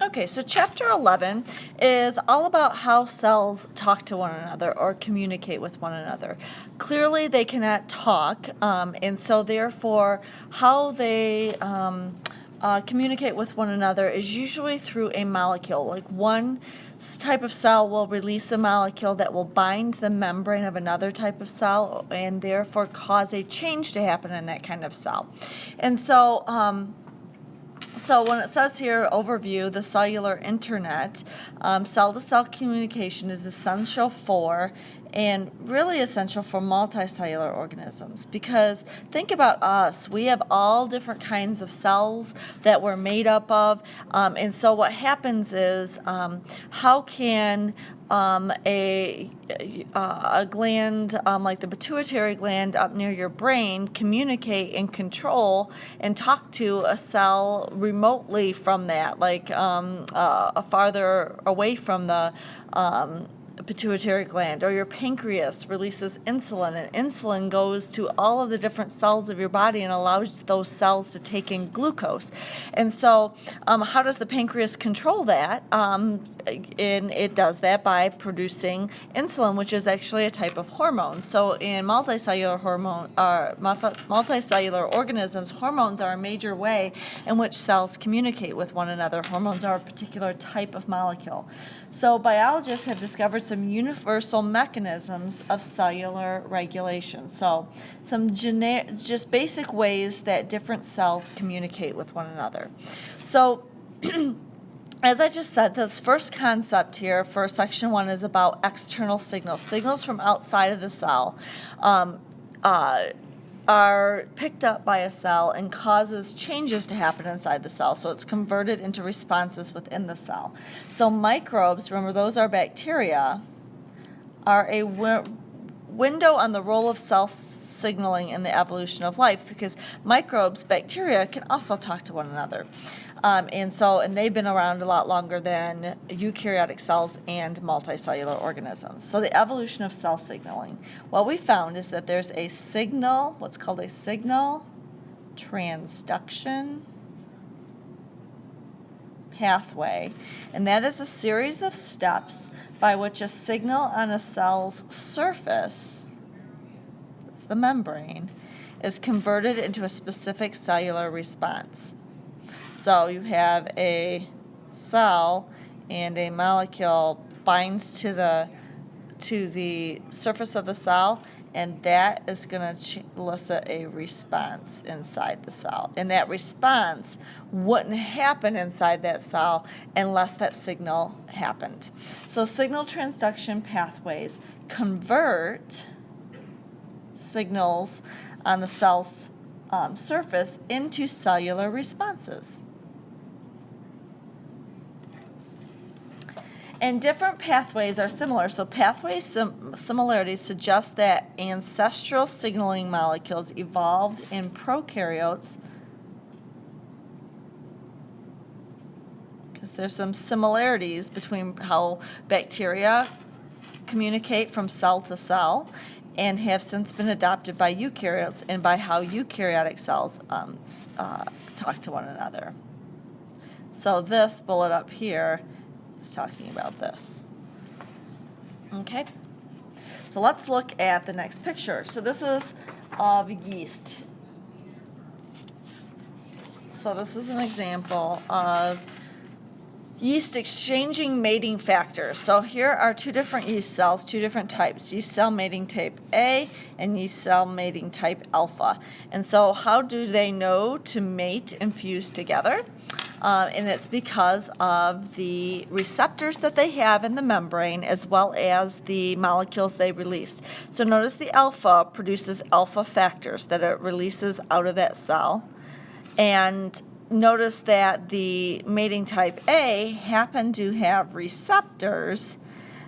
Okay, so chapter 11 is all about how cells talk to one another or communicate with one another. Clearly, they cannot talk, and so therefore, how they communicate with one another is usually through a molecule. Like one type of cell will release a molecule that will bind the membrane of another type of cell and therefore cause a change to happen in that kind of cell. And so when it says here, overview, the cellular internet, cell-to-cell communication is essential for, and really essential for multicellular organisms, because think about us. We have all different kinds of cells that we're made up of, and so what happens is, how can a gland like the pituitary gland up near your brain communicate and control and talk to a cell remotely from that, like farther away from the pituitary gland, or your pancreas releases insulin, and insulin goes to all of the different cells of your body and allows those cells to take in glucose. And so how does the pancreas control that? And it does that by producing insulin, which is actually a type of hormone. So in multicellular organisms, hormones are a major way in which cells communicate with one another. Hormones are a particular type of molecule. So biologists have discovered some universal mechanisms of cellular regulation. So some just basic ways that different cells communicate with one another. So as I just said, this first concept here for section 1 is about external signals. Signals from outside of the cell are picked up by a cell and causes changes to happen inside the cell. So it's converted into responses within the cell. So microbes, remember those are bacteria, are a window on the role of cell signaling in the evolution of life, because microbes, bacteria, can also talk to one another. And they've been around a lot longer than eukaryotic cells and multicellular organisms. So the evolution of cell signaling. What we found is that there's a signal, what's called a signal transduction pathway, and that is a series of steps by which a signal on a cell's surface, that's the membrane, is converted into a specific cellular response. So you have a cell and a molecule binds to the surface of the cell, and that is going to elicit a response inside the cell. And that response wouldn't happen inside that cell unless that signal happened. So signal transduction pathways convert signals on the cell's surface into cellular responses. And different pathways are similar. So pathway similarities suggest that ancestral signaling molecules evolved in prokaryotes, because there's some similarities between how bacteria communicate from cell to cell and have since been adopted by eukaryotes, and by how eukaryotic cells talk to one another. So this bullet up here is talking about this. Okay, so let's look at the next picture. So this is of yeast. So this is an example of yeast exchanging mating factors. So here are two different yeast cells, two different types, yeast cell mating type A and yeast cell mating type alpha. And so how do they know to mate and fuse together? And it's because of the receptors that they have in the membrane, as well as the molecules they release. So notice the alpha produces alpha factors that it releases out of that cell. And notice that the mating type A happen to have receptors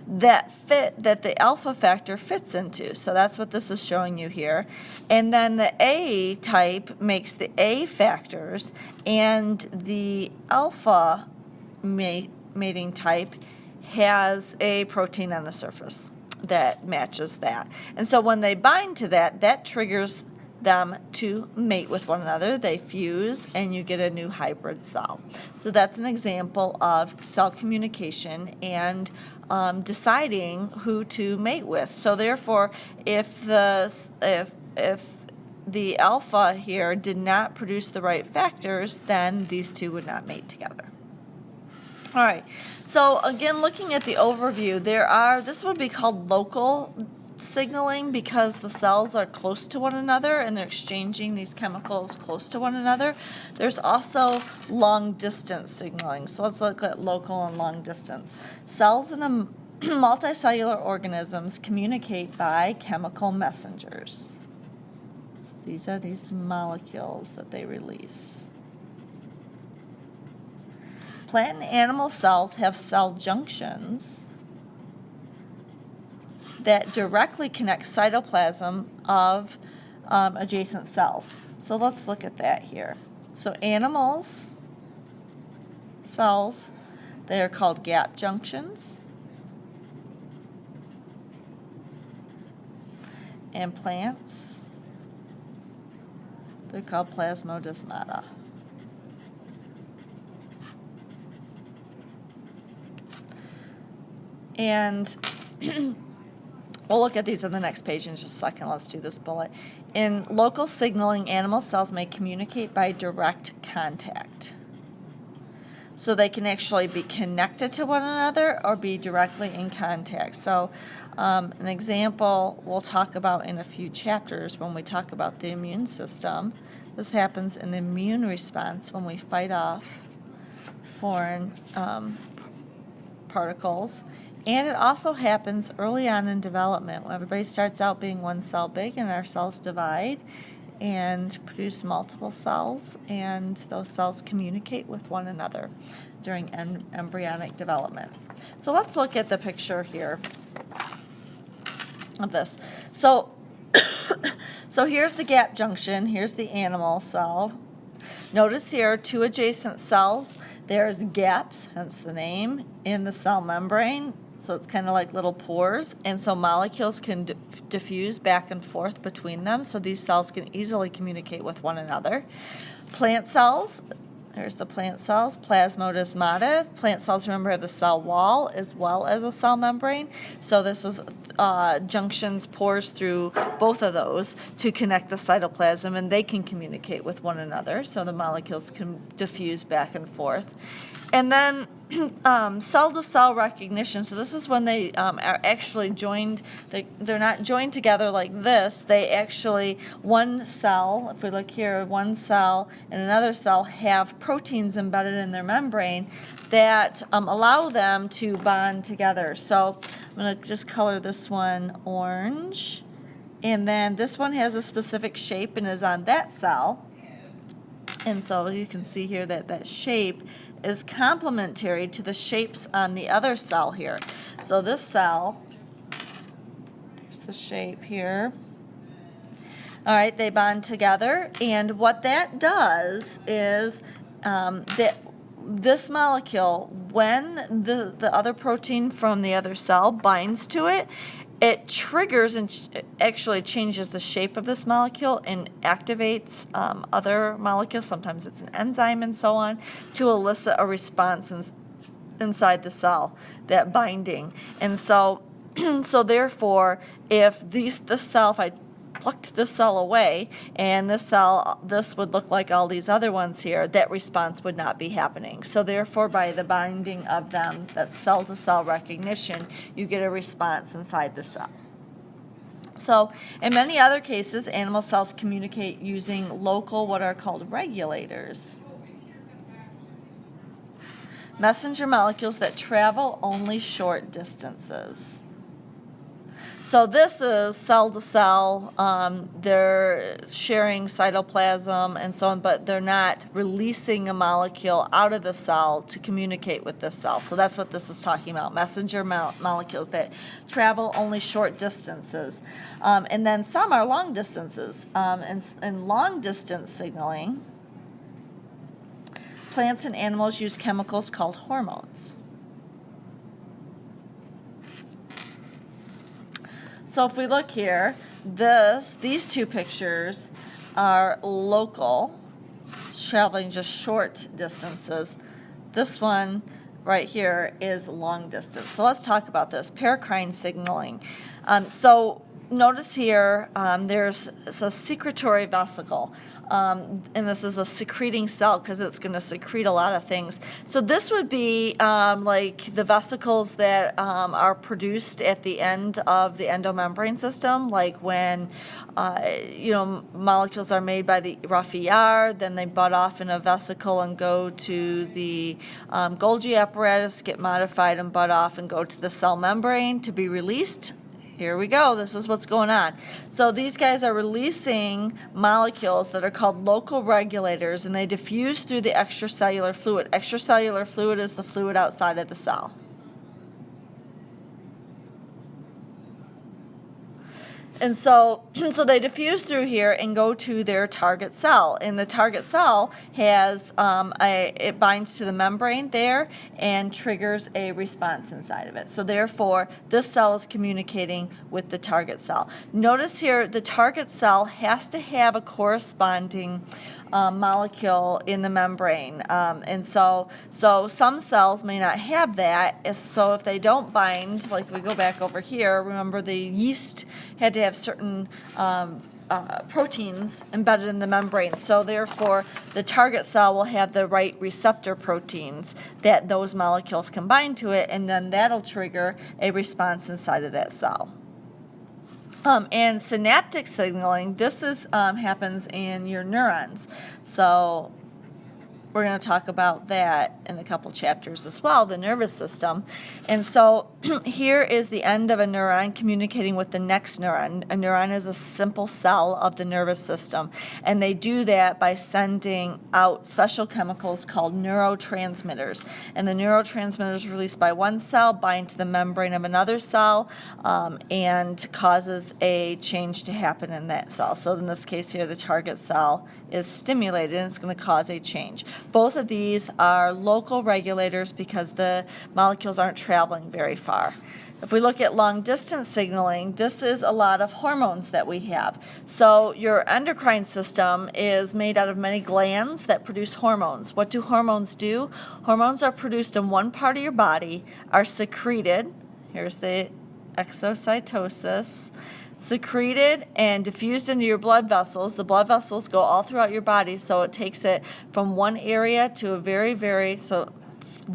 that the alpha factor fits into. So that's what this is showing you here. And then the A type makes the A factors, and the alpha mating type has a protein on the surface that matches that. And so when they bind to that, that triggers them to mate with one another. They fuse and you get a new hybrid cell. So that's an example of cell communication and deciding who to mate with. So therefore, if the alpha here did not produce the right factors, then these two would not mate together. All right, so again, looking at the overview, this would be called local signaling because the cells are close to one another and they're exchanging these chemicals close to one another. There's also long distance signaling. So let's look at local and long distance. Cells in multicellular organisms communicate by chemical messengers. So these are these molecules that they release. Plant and animal cells have cell junctions that directly connect cytoplasm of adjacent cells. So let's look at that here. So animals, cells, they are called gap junctions. And plants, they're called plasmodesmata. And we'll look at these on the next page in just a second. Let's do this bullet. In local signaling, animal cells may communicate by direct contact. So they can actually be connected to one another or be directly in contact. So an example we'll talk about in a few chapters when we talk about the immune system. This happens in the immune response when we fight off foreign particles. And it also happens early on in development when everybody starts out being one cell big and our cells divide and produce multiple cells, and those cells communicate with one another during embryonic development. So let's look at the picture here of this. So, so here's the gap junction, here's the animal cell. Notice here, two adjacent cells. There's gaps, hence the name, in the cell membrane. So it's kind of like little pores, and so molecules can diffuse back and forth between them, so these cells can easily communicate with one another. Plant cells, there's the plant cells, plasmodesmata. Plant cells, remember, have the cell wall as well as a cell membrane, so this is junctions, pores through both of those to connect the cytoplasm, and they can communicate with one another, so the molecules can diffuse back and forth. And then cell-to-cell recognition. So this is when they are actually joined. They're not joined together like this. They actually, one cell, if we look here, one cell and another cell have proteins embedded in their membrane that allow them to bond together. So I'm going to just color this one orange. And then this one has a specific shape and is on that cell. And so you can see here that that shape is complementary to the shapes on the other cell here. So this cell, here's the shape here. All right, they bond together, and what that does is that this molecule, when the other protein from the other cell binds to it, it triggers and actually changes the shape of this molecule and activates other molecules, sometimes it's an enzyme and so on, to elicit a response inside the cell, that binding. And so, so therefore, if this cell, if I plucked this cell away and this would look like all these other ones here, that response would not be happening. So therefore, by the binding of them, that's cell-to-cell recognition, you get a response inside the cell. So in many other cases, animal cells communicate using local, what are called regulators. Messenger molecules that travel only short distances. So this is cell to cell. They're sharing cytoplasm and so on, but they're not releasing a molecule out of the cell to communicate with the cell. So that's what this is talking about, messenger molecules that travel only short distances. And then some are long distances. And long distance signaling, plants and animals use chemicals called hormones. So if we look here, these two pictures are local, traveling just short distances. This one right here is long distance. So let's talk about this, paracrine signaling. So notice here there's a secretory vesicle. And this is a secreting cell because it's going to secrete a lot of things. So this would be like the vesicles that are produced at the end of the endomembrane system, like when molecules are made by the rough ER, then they butt off in a vesicle and go to the Golgi apparatus, get modified and butt off and go to the cell membrane to be released. Here we go. This is what's going on. So these guys are releasing molecules that are called local regulators, and they diffuse through the extracellular fluid. Extracellular fluid is the fluid outside of the cell. And so they diffuse through here and go to their target cell. And the target cell has, it binds to the membrane there and triggers a response inside of it. So therefore, this cell is communicating with the target cell. Notice here, the target cell has to have a corresponding molecule in the membrane. And so some cells may not have that. If they don't bind, like we go back over here, remember the yeast had to have certain proteins embedded in the membrane. So therefore, the target cell will have the right receptor proteins that those molecules can bind to it, and then that'll trigger a response inside of that cell. And synaptic signaling, this is happens in your neurons. So we're going to talk about that in a couple chapters as well, the nervous system. And so here is the end of a neuron communicating with the next neuron. A neuron is a simple cell of the nervous system, and they do that by sending out special chemicals called neurotransmitters. And the neurotransmitters released by one cell bind to the membrane of another cell and causes a change to happen in that cell. So in this case here, the target cell is stimulated and it's going to cause a change. Both of these are local regulators because the molecules aren't traveling very far. If we look at long distance signaling, this is a lot of hormones that we have. So your endocrine system is made out of many glands that produce hormones. What do hormones do? Hormones are produced in one part of your body, are secreted. Here's the exocytosis. Secreted and diffused into your blood vessels. The blood vessels go all throughout your body, so it takes it from one area to a very, very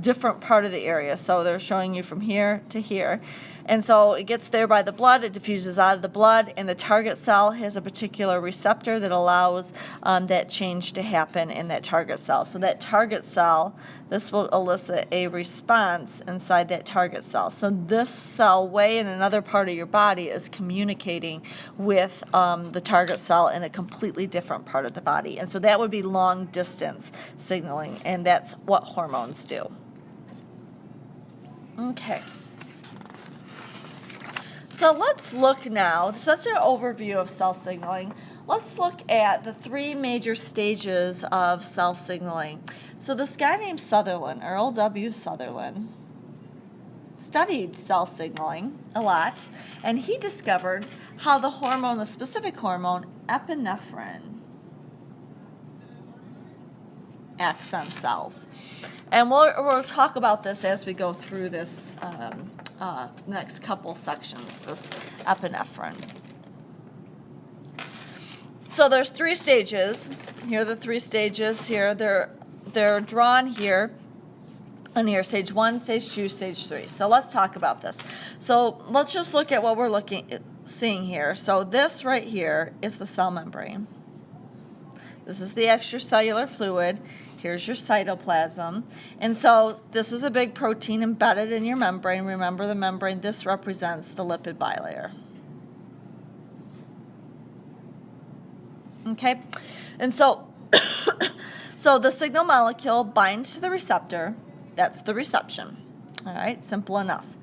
different part of the area. So they're showing you from here to here. And so it gets there by the blood, it diffuses out of the blood, and the target cell has a particular receptor that allows that change to happen in that target cell. So that target cell, this will elicit a response inside that target cell. So this cell way in another part of your body is communicating with the target cell in a completely different part of the body. And so that would be long distance signaling, and that's what hormones do. Okay. So let's look now, so that's our overview of cell signaling. Let's look at the three major stages of cell signaling. So this guy named Sutherland, Earl W. Sutherland, studied cell signaling a lot, and he discovered how the hormone, the specific hormone, epinephrine, acts on cells. And we'll talk about this as we go through this next couple sections, this epinephrine. So there's three stages. Here are the three stages here. They're drawn here. And here, stage 1, stage 2, stage 3. So let's talk about this. So let's just look at what we're seeing here. So this right here is the cell membrane. This is the extracellular fluid. Here's your cytoplasm. And so this is a big protein embedded in your membrane. Remember the membrane, this represents the lipid bilayer. Okay? And so, so the signal molecule binds to the receptor. That's the reception. All right, simple enough.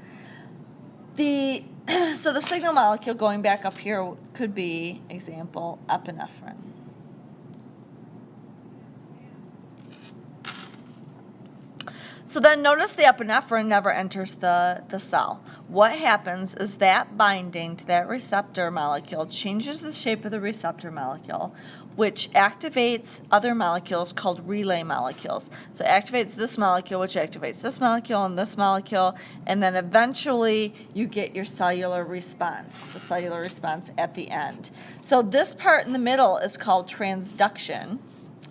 So the signal molecule going back up here could be, example, epinephrine. So then notice the epinephrine never enters the cell. what happens is that binding to that receptor molecule changes the shape of the receptor molecule, which activates other molecules called relay molecules. So it activates this molecule, which activates this molecule and this molecule, and then eventually you get your cellular response, the cellular response at the end. So this part in the middle is called transduction.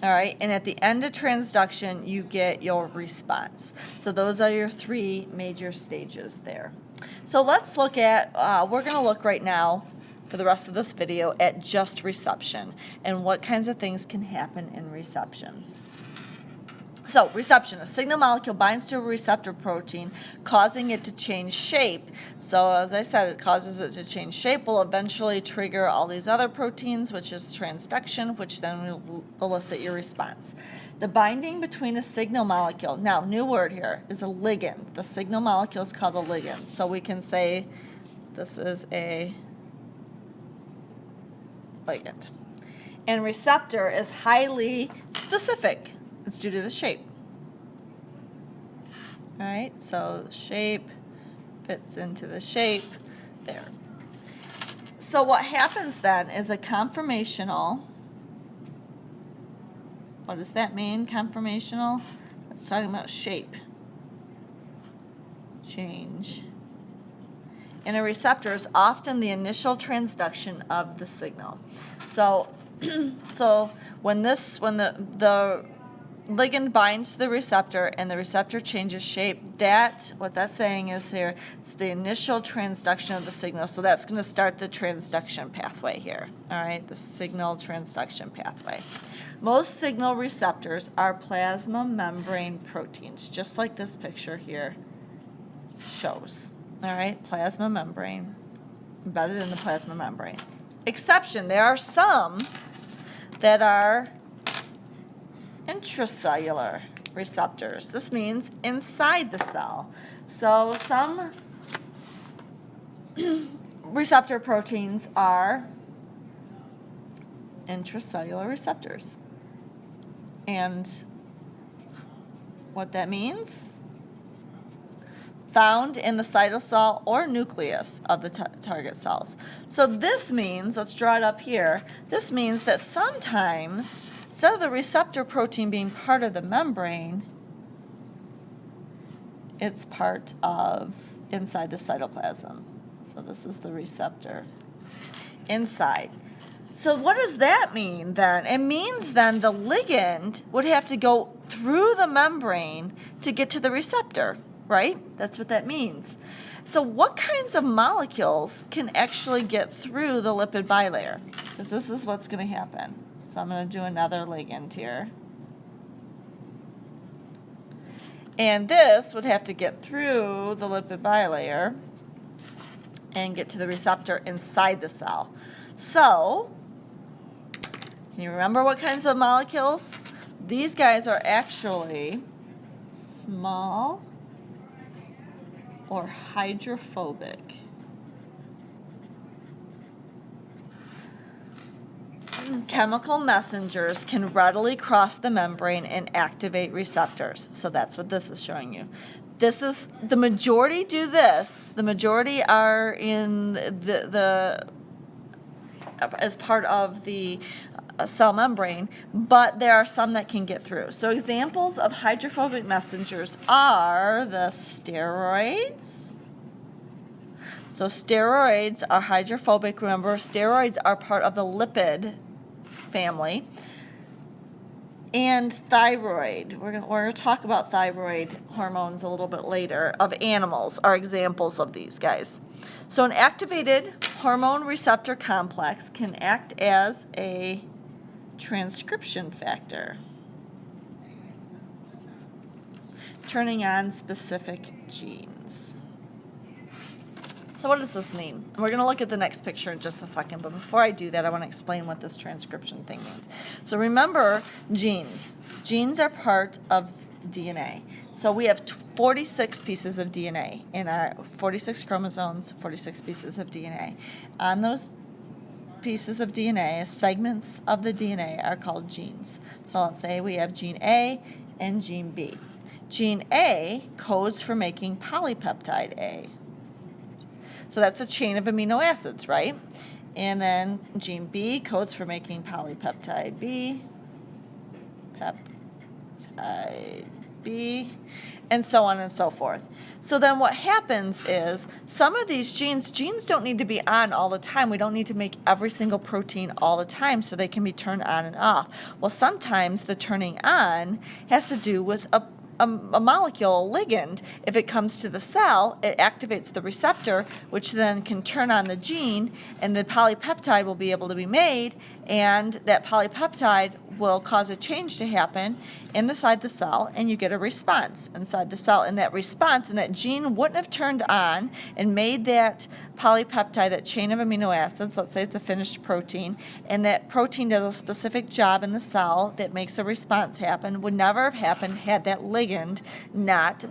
All right, and at the end of transduction, you get your response. So those are your three major stages there. So let's look at, we're going to look right now for the rest of this video at just reception and what kinds of things can happen in reception. So reception, a signal molecule binds to a receptor protein, causing it to change shape. So as I said, it causes it to change shape, will eventually trigger all these other proteins, which is transduction, which then will elicit your response. The binding between a signal molecule, now new word here, is a ligand. The signal molecule is called a ligand. So we can say this is a ligand. And receptor is highly specific. It's due to the shape. All right, so the shape fits into the shape there. So what happens then is a conformational. What does that mean, conformational? It's talking about shape. Change. In a receptor is often the initial transduction of the signal. So, when the ligand binds to the receptor and the receptor changes shape, what that's saying is here, it's the initial transduction of the signal. So that's going to start the transduction pathway here. All right, the signal transduction pathway. Most signal receptors are plasma membrane proteins, just like this picture here shows. All right, plasma membrane, embedded in the plasma membrane. Exception, there are some that are intracellular receptors. This means inside the cell. So some receptor proteins are intracellular receptors. And what that means? Found in the cytosol or nucleus of the target cells. So this means, let's draw it up here, this means that sometimes, instead of the receptor protein being part of the membrane, it's part of inside the cytoplasm. So this is the receptor inside. So what does that mean then? It means then the ligand would have to go through the membrane to get to the receptor, right? That's what that means. So what kinds of molecules can actually get through the lipid bilayer? Because this is what's going to happen. So I'm going to do another ligand here. And this would have to get through the lipid bilayer and get to the receptor inside the cell. So, can you remember what kinds of molecules? These guys are actually small or hydrophobic. Chemical messengers can readily cross the membrane and activate receptors. So that's what this is showing you. This is, the majority do this. The majority are in the as part of the cell membrane, but there are some that can get through. So examples of hydrophobic messengers are the steroids. So steroids are hydrophobic. Remember, steroids are part of the lipid family. And thyroid. We're going to talk about thyroid hormones a little bit later, of animals are examples of these guys. So an activated hormone receptor complex can act as a transcription factor, turning on specific genes. So what does this mean? We're going to look at the next picture in just a second, but before I do that, I want to explain what this transcription thing means. So remember genes. Genes are part of DNA. So we have 46 pieces of DNA in our 46 chromosomes, 46 pieces of DNA. On those pieces of DNA, segments of the DNA are called genes. So let's say we have gene A and gene B. Gene A codes for making polypeptide A. So that's a chain of amino acids, right? And then gene B codes for making polypeptide B, peptide B, and so on and so forth. So then what happens is some of these genes don't need to be on all the time. We don't need to make every single protein all the time so they can be turned on and off. Well, sometimes the turning on has to do with a molecule, a ligand. If it comes to the cell, it activates the receptor, which then can turn on the gene, and the polypeptide will be able to be made, and that polypeptide will cause a change to happen inside the cell, and you get a response inside the cell. And that response and that gene wouldn't have turned on and made that polypeptide, that chain of amino acids, let's say it's a finished protein, and that protein does a specific job in the cell that makes a response happen, would never have happened had that ligand not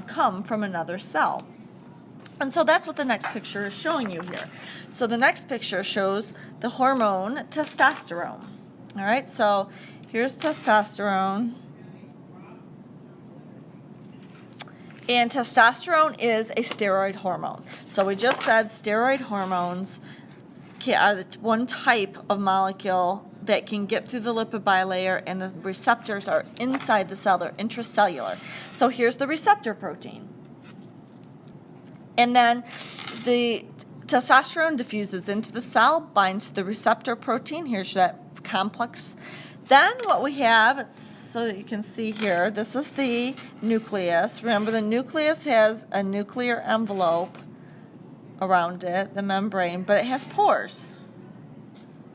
come from another cell. And so that's what the next picture is showing you here. So the next picture shows the hormone testosterone. All right, so here's testosterone. And testosterone is a steroid hormone. So we just said steroid hormones are one type of molecule that can get through the lipid bilayer, and the receptors are inside the cell. They're intracellular. So here's the receptor protein. And then the testosterone diffuses into the cell, binds to the receptor protein. Here's that complex. Then what we have, so that you can see here, this is the nucleus. Remember, the nucleus has a nuclear envelope around it, the membrane, but it has pores.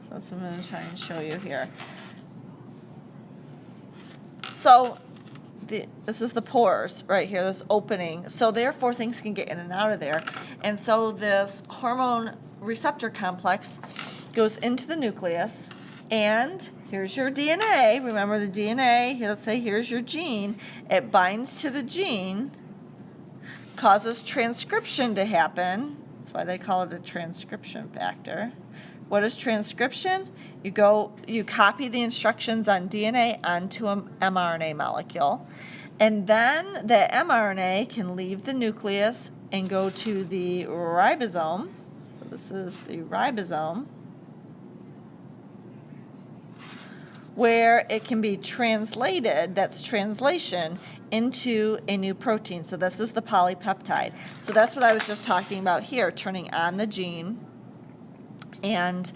So that's what I'm going to try and show you here. So this is the pores right here, this opening. So therefore things can get in and out of there. And so this hormone receptor complex goes into the nucleus, and here's your DNA. Remember the DNA, let's say here's your gene. It binds to the gene, causes transcription to happen. That's why they call it a transcription factor. What is transcription? You copy the instructions on DNA onto an mRNA molecule, and then the mRNA can leave the nucleus and go to the ribosome. So this is the ribosome, where it can be translated, that's translation, into a new protein. So this is the polypeptide. So that's what I was just talking about here, turning on the gene and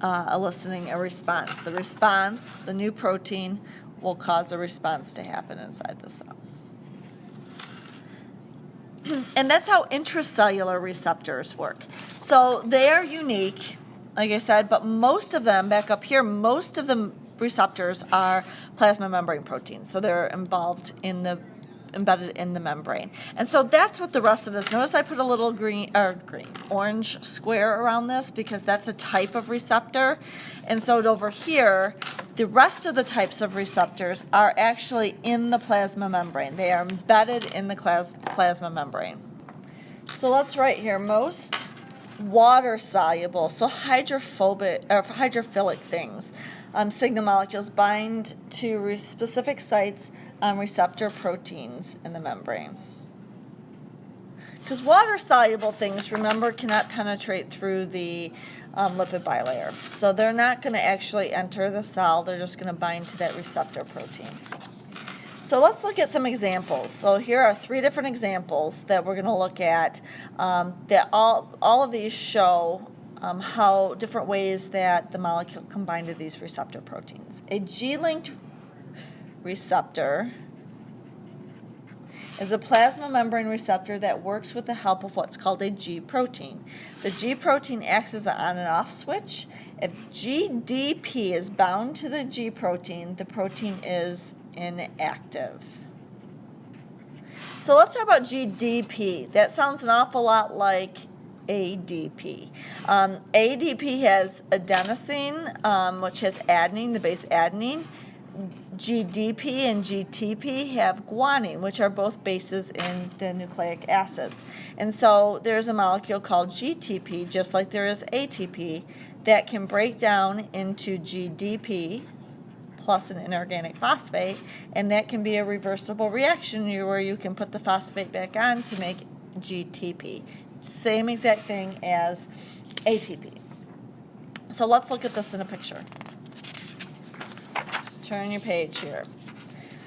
eliciting a response. The response, the new protein, will cause a response to happen inside the cell. And that's how intracellular receptors work. So they are unique, like I said, but most of them, back up here, most of the receptors are plasma membrane proteins. So they're embedded in the membrane. And so that's what the rest of this, notice I put a little orange square around this because that's a type of receptor. And so over here, the rest of the types of receptors are actually in the plasma membrane. They are embedded in the plasma membrane. So let's write here, most water soluble, so hydrophilic things. Signal molecules bind to specific sites on receptor proteins in the membrane. Because water-soluble things, remember, cannot penetrate through the lipid bilayer. So they're not going to actually enter the cell. They're just going to bind to that receptor protein. So let's look at some examples. So here are 3 different examples that we're going to look at that all of these show how different ways that the molecule can bind to these receptor proteins. A G-linked receptor is a plasma membrane receptor that works with the help of what's called a G protein. The G protein acts as an on and off switch. If GDP is bound to the G protein, the protein is inactive. So let's talk about GDP. That sounds an awful lot like ADP. ADP has adenosine, which has adenine, the base adenine. GDP and GTP have guanine, which are both bases in the nucleic acids. And so there's a molecule called GTP, just like there is ATP, that can break down into GDP plus an inorganic phosphate, and that can be a reversible reaction where you can put the phosphate back on to make GTP. same exact thing as ATP. So let's look at this in a picture. Turn your page here.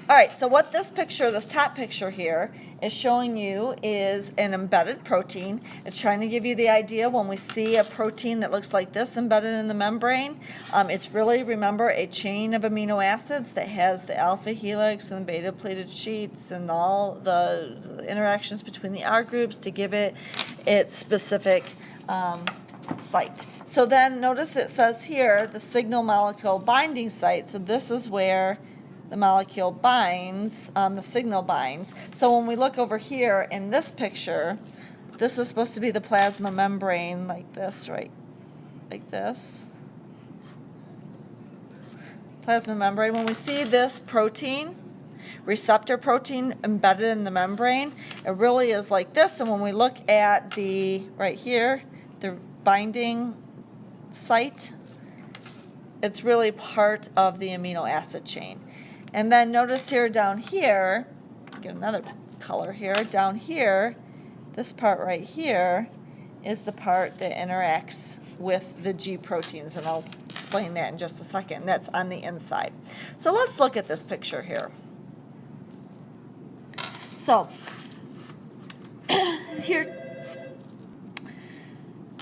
All right, so what this picture, this top picture here, is showing you is an embedded protein. It's trying to give you the idea when we see a protein that looks like this embedded in the membrane. It's really, remember, a chain of amino acids that has the alpha helix and the beta pleated sheets and all the interactions between the R groups to give it its specific site. So then notice it says here the signal molecule binding site. So this is where the molecule binds, the signal binds. So when we look over here in this picture, this is supposed to be the plasma membrane like this, right? Like this. Plasma membrane. When we see this protein, receptor protein embedded in the membrane, it really is like this. And when we look at the, right here, the binding site, it's really part of the amino acid chain. And then notice here down here, get another color here, down here, this part right here is the part that interacts with the G proteins, and I'll explain that in just a second. That's on the inside. So let's look at this picture here. So here,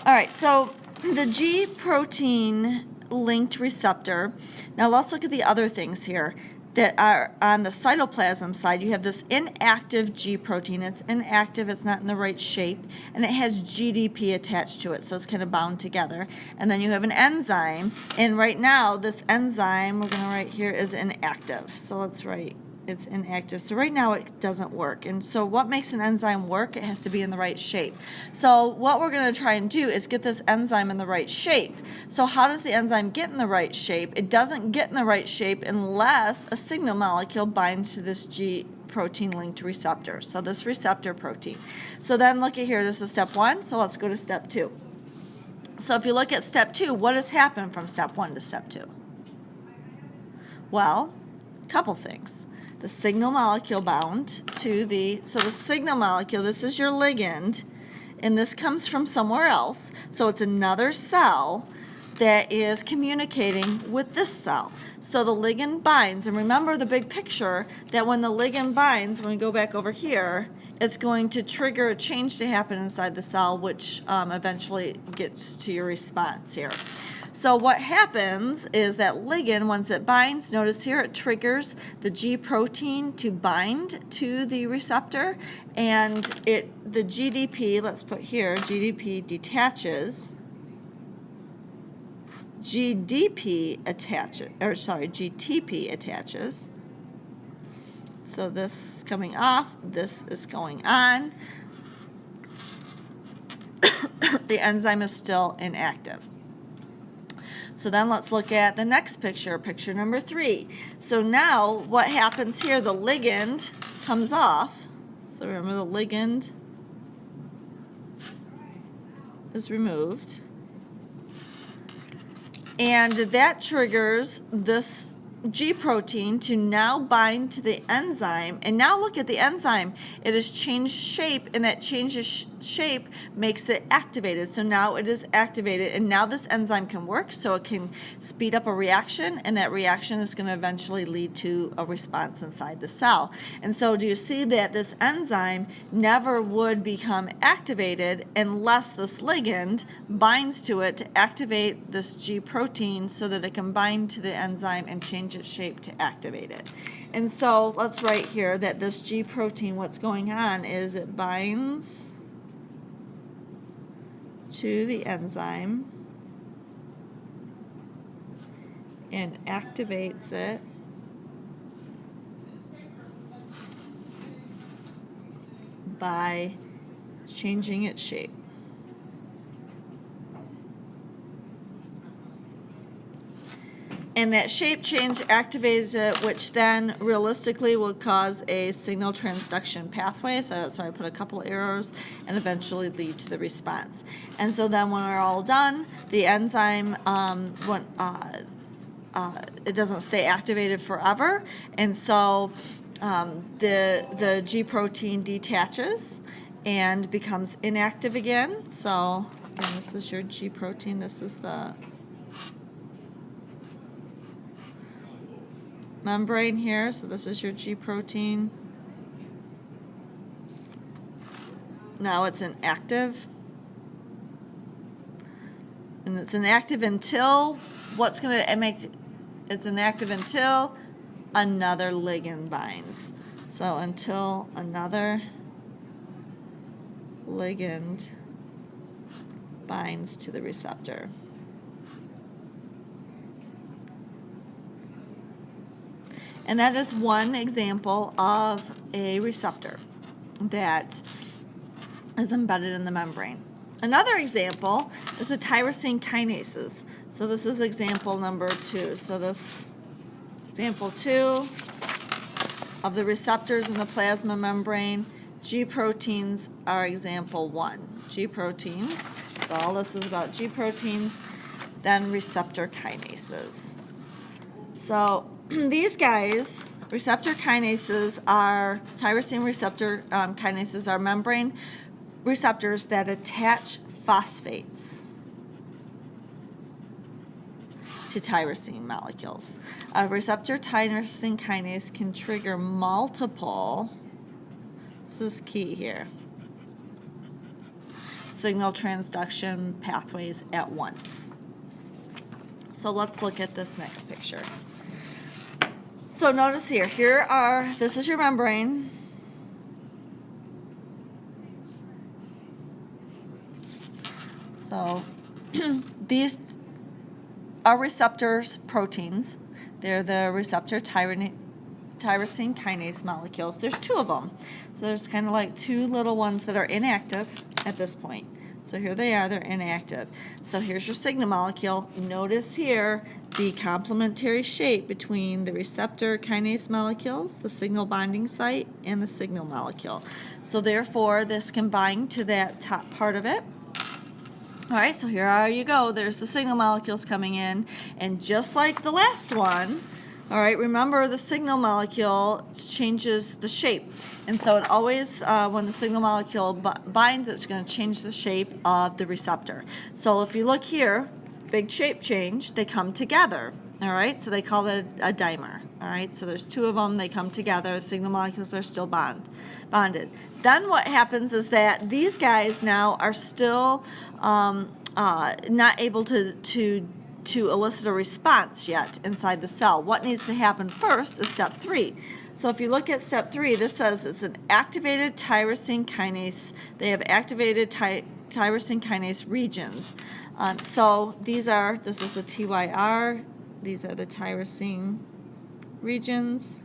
all right, so the G protein linked receptor. Now let's look at the other things here that are on the cytoplasm side. You have this inactive G protein. It's inactive, it's not in the right shape, and it has GDP attached to it, so it's kind of bound together. And then you have an enzyme, and right now this enzyme, we're going to write here, is inactive. So let's write it's inactive. So right now it doesn't work. And so what makes an enzyme work? It has to be in the right shape. So what we're going to try and do is get this enzyme in the right shape. So how does the enzyme get in the right shape? It doesn't get in the right shape unless a signal molecule binds to this G protein linked receptor. So this receptor protein. So then look at here, this is step 1. So let's go to step 2. So if you look at step 2, what has happened from step 1 to step 2? Well, a couple things. The signal molecule bound to the signal molecule, this is your ligand, and this comes from somewhere else. So it's another cell that is communicating with this cell. So the ligand binds, and remember the big picture that when the ligand binds, when we go back over here, it's going to trigger a change to happen inside the cell, which eventually gets to your response here. So what happens is that ligand, once it binds, notice here it triggers the G protein to bind to the receptor, and the GDP, let's put here, GDP detaches, GTP attaches. So this is coming off, this is going on. The enzyme is still inactive. So then let's look at the next picture, picture number 3. So now what happens here, the ligand comes off. So remember the ligand is removed. And that triggers this G protein to now bind to the enzyme. And now look at the enzyme. It has changed shape, and that changes shape makes it activated. So now it is activated, and now this enzyme can work, so it can speed up a reaction, and that reaction is going to eventually lead to a response inside the cell. And so do you see that this enzyme never would become activated unless this ligand binds to it to activate this G protein so that it can bind to the enzyme and change its shape to activate it. And so let's write here that this G protein, what's going on is it binds to the enzyme and activates it by changing its shape. And that shape change activates it, which then realistically will cause a signal transduction pathway. So that's why I put a couple arrows, and eventually lead to the response. And so then when we're all done, the enzyme, it doesn't stay activated forever. And so the G protein detaches, and becomes inactive again. So again, this is your G protein. This is the membrane here. So this is your G protein. Now it's inactive. And it's inactive until it's inactive until another ligand binds. So until another ligand binds to the receptor. And that is one example of a receptor that is embedded in the membrane. Another example is the tyrosine kinases. So this is example number 2. So this example 2 of the receptors in the plasma membrane. G proteins are example 1. G proteins. So all this was about G proteins. Then receptor kinases. So these guys, receptor kinases are, tyrosine receptor kinases are membrane receptors that attach phosphates to tyrosine molecules. A receptor tyrosine kinase can trigger multiple, this is key here, signal transduction pathways at once. So let's look at this next picture. So notice here, this is your membrane. So these are receptors proteins. They're the receptor tyrosine kinase molecules. There's 2 of them. So there's kind of like 2 little ones that are inactive at this point. So here they are, they're inactive. So here's your signal molecule. Notice here the complementary shape between the receptor kinase molecules, the signal binding site, and the signal molecule. So therefore, this can bind to that top part of it. All right, so here you go. There's the signal molecules coming in. And just like the last one, all right, remember the signal molecule changes the shape. And so it always, when the signal molecule binds, it's going to change the shape of the receptor. So if you look here, big shape change, they come together. All right, so they call it a dimer. All right, so there's 2 of them, they come together, signal molecules are still bonded. Then what happens is that these guys now are still not able to elicit a response yet inside the cell. What needs to happen first is step 3. So if you look at step 3, this says it's an activated tyrosine kinase. They have activated tyrosine kinase regions. So this is the TYR. These are the tyrosine regions.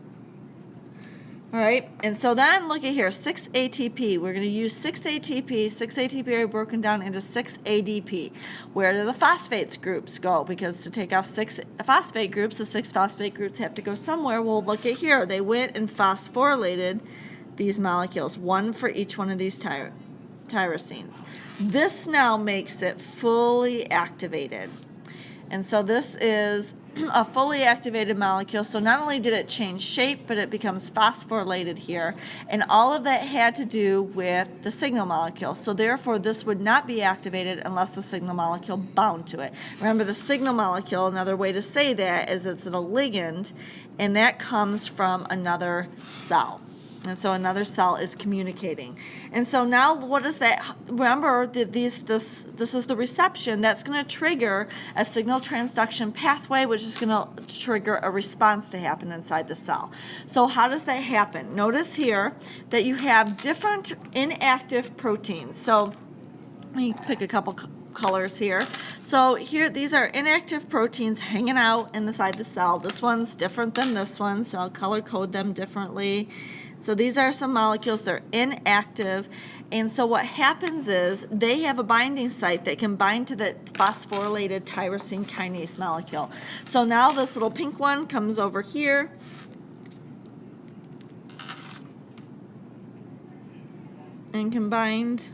All right, and so then look at here, 6 ATP. We're going to use 6 ATP. 6 ATP are broken down into 6 ADP. Where do the phosphates groups go? Because to take off 6 phosphate groups, the 6 phosphate groups have to go somewhere. Well, look at here. They went and phosphorylated these molecules, 1 for each one of these tyrosines. This now makes it fully activated. And so this is a fully activated molecule. So not only did it change shape, but it becomes phosphorylated here. And all of that had to do with the signal molecule. So therefore, this would not be activated unless the signal molecule bound to it. Remember, the signal molecule, another way to say that is it's a ligand, and that comes from another cell. And so another cell is communicating. And so now what is that? Remember, this is the reception that's going to trigger a signal transduction pathway, which is going to trigger a response to happen inside the cell. So how does that happen? Notice here that you have different inactive proteins. So let me pick a couple colors here. So here, these are inactive proteins hanging out inside the cell. This one's different than this one, so I'll color code them differently. So these are some molecules, they're inactive, and so what happens is they have a binding site that can bind to the phosphorylated tyrosine kinase molecule. So now this little pink one comes over here, and can bind,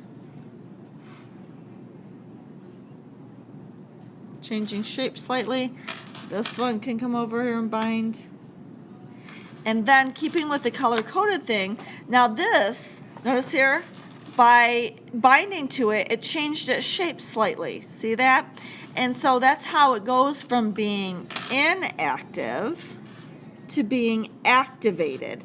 changing shape slightly. This one can come over here and bind. And then keeping with the color-coded thing, now this, notice here, by binding to it, it changed its shape slightly. See that? And so that's how it goes from being inactive to being activated,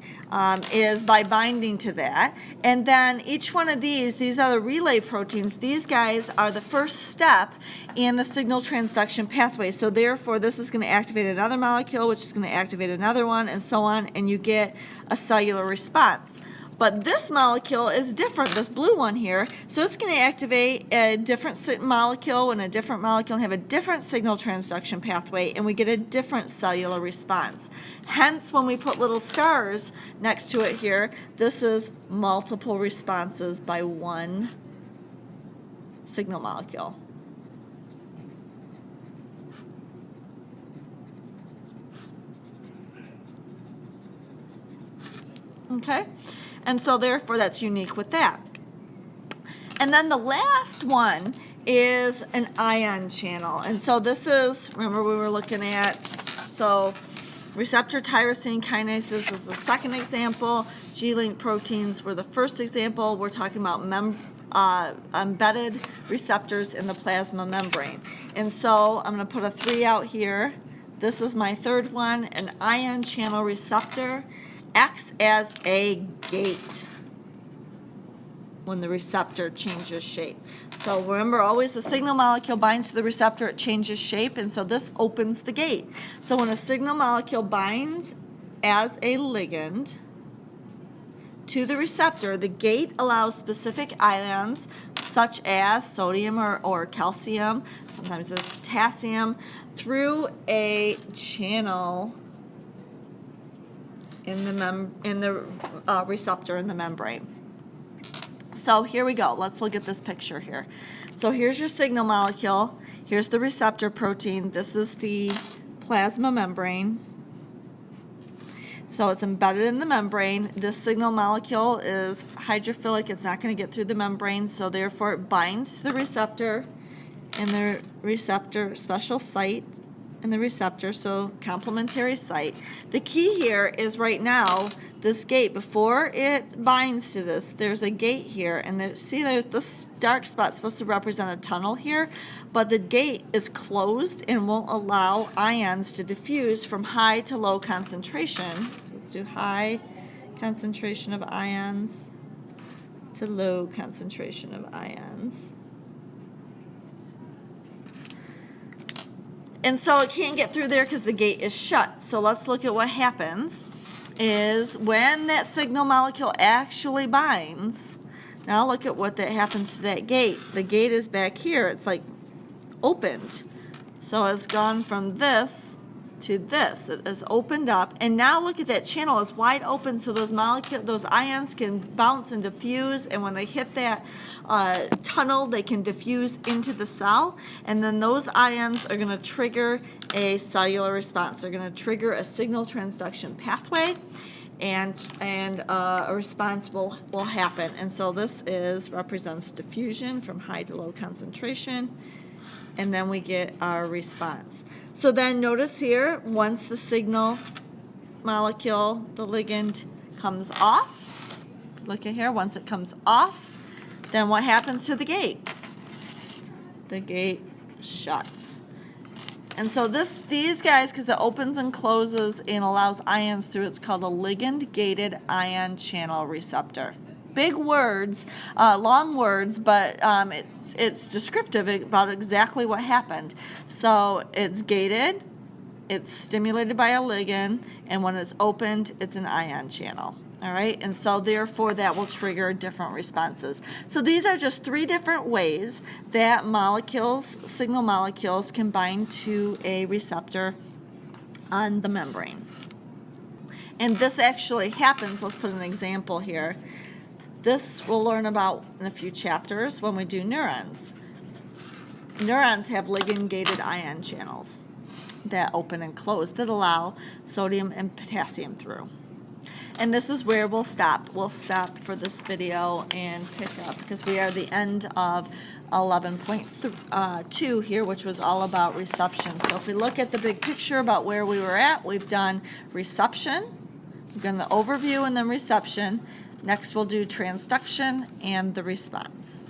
is by binding to that. And then each one of these are the relay proteins. These guys are the first step in the signal transduction pathway. So therefore, this is going to activate another molecule, which is going to activate another one, and so on, and you get a cellular response. But this molecule is different, this blue one here, so it's going to activate a different molecule and a different molecule and have a different signal transduction pathway, and we get a different cellular response. Hence, when we put little stars next to it here, this is multiple responses by one signal molecule. Okay? And so therefore that's unique with that. And then the last one is an ion channel. And so this is, remember we were looking at, so receptor tyrosine kinases is the second example. G-linked proteins were the first example. We're talking about embedded receptors in the plasma membrane. And so I'm going to put a 3 out here. This is my third one, an ion channel receptor. Acts as a gate when the receptor changes shape. So remember, always the signal molecule binds to the receptor, it changes shape, and so this opens the gate. So when a signal molecule binds as a ligand to the receptor, the gate allows specific ions such as sodium or calcium, sometimes it's potassium, through a channel in the receptor in the membrane. So here we go. Let's look at this picture here. So here's your signal molecule. Here's the receptor protein. This is the plasma membrane. So it's embedded in the membrane. This signal molecule is hydrophilic. It's not going to get through the membrane, so therefore it binds to the receptor in the receptor special site in the receptor, so complementary site. The key here is right now, this gate, before it binds to this, there's a gate here, and see there's this dark spot supposed to represent a tunnel here, but the gate is closed and won't allow ions to diffuse from high to low concentration. So let's do high concentration of ions to low concentration of ions. And so it can't get through there because the gate is shut. So let's look at what happens is when that signal molecule actually binds. Now look at what that happens to that gate. The gate is back here. It's like opened. So it's gone from this to this. It is opened up. And now look at that channel. It's wide open so those ions can bounce and diffuse. And when they hit that tunnel, they can diffuse into the cell. And then those ions are going to trigger a cellular response. They're going to trigger a signal transduction pathway. And a response will happen. And so this represents diffusion from high to low concentration. And then we get our response. So then notice here, once the signal molecule, the ligand, comes off, look at here, once it comes off, then what happens to the gate? The gate shuts. And so these guys, because it opens and closes and allows ions through, it's called a ligand-gated ion channel receptor. Big words, long words, but it's descriptive about exactly what happened. So it's gated, it's stimulated by a ligand, and when it's opened, it's an ion channel. All right, and so therefore that will trigger different responses. So these are just 3 different ways that signal molecules can bind to a receptor on the membrane. And this actually happens, let's put an example here. This we'll learn about in a few chapters when we do neurons. Neurons have ligand-gated ion channels that open and close that allow sodium and potassium through. And this is where we'll stop. We'll stop for this video and pick up because we are at the end of 11.2 here, which was all about reception. So if we look at the big picture about where we were at, we've done reception, we've done the overview and then reception. Next, we'll do transduction and the response.